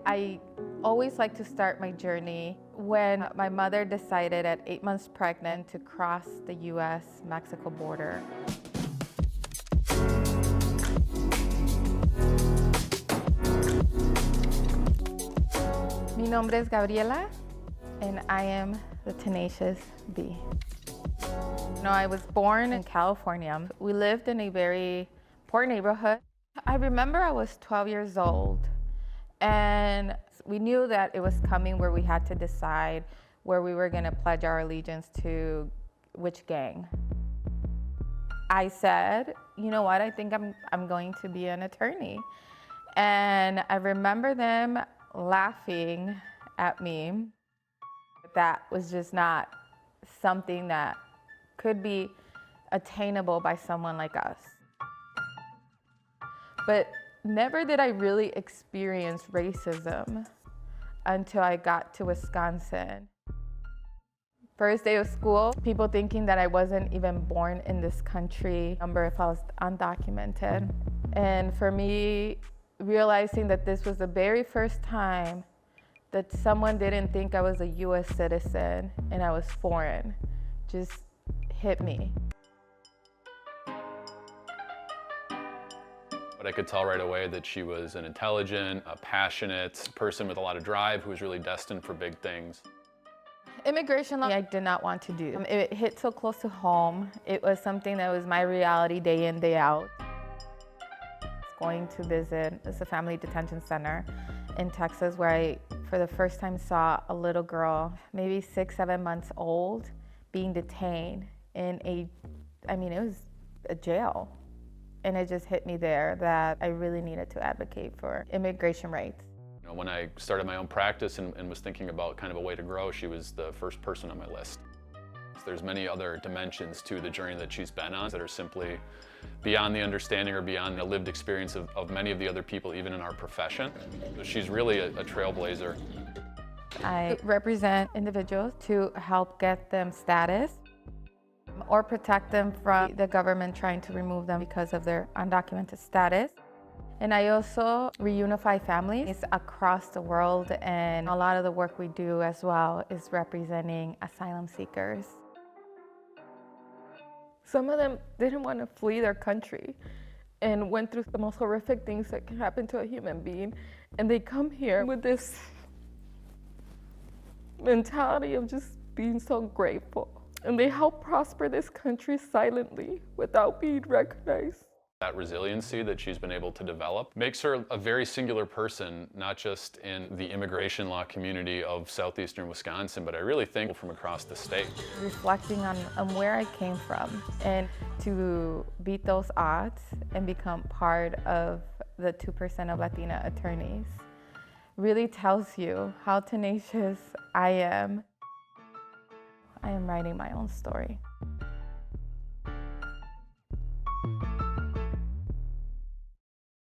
I always like to start my journey when my mother decided at 8 months pregnant to cross the US-Mexico border. Mi nombre es Gabriela, and I am the tenacious bee. I was born in California. We lived in a very poor neighborhood. I remember I was 12 years old, and we knew that it was coming where we had to decide where we were going to pledge our allegiance to which gang. I said, you know what, I think I'm going to be an attorney. And I remember them laughing at me. That was just not something that could be attainable by someone like us. But never did I really experience racism until I got to Wisconsin. First day of school, people thinking that I wasn't even born in this country, number if I was undocumented. And for me, realizing that this was the very first time that someone didn't think I was a US citizen and I was foreign, just hit me. But I could tell right away that she was an intelligent, a passionate person with a lot of drive who was really destined for big things. Immigration law, I did not want to do. It hit so close to home. It was something that was my reality day in, day out. Going to visit a family detention center in Texas where I, for the first time, saw a little girl, maybe 6, 7 months old, being detained in it was a jail. And it just hit me there that I really needed to advocate for immigration rights. When I started my own practice and was thinking about kind of a way to grow, she was the first person on my list. There's many other dimensions to the journey that she's been on that are simply beyond the understanding or beyond the lived experience of many of the other people, even in our profession. So she's really a trailblazer. I represent individuals to help get them status or protect them from the government trying to remove them because of their undocumented status. And I also reunify families across the world, and a lot of the work we do as well is representing asylum seekers. Some of them didn't want to flee their country and went through the most horrific things that can happen to a human being, and they come here with this mentality of just being so grateful. And they help prosper this country silently without being recognized. That resiliency that she's been able to develop makes her a very singular person, not just in the immigration law community of southeastern Wisconsin, but I really think from across the state. Reflecting on where I came from and to beat those odds and become part of the 2% of Latina attorneys really tells you how tenacious I am. I am writing my own story.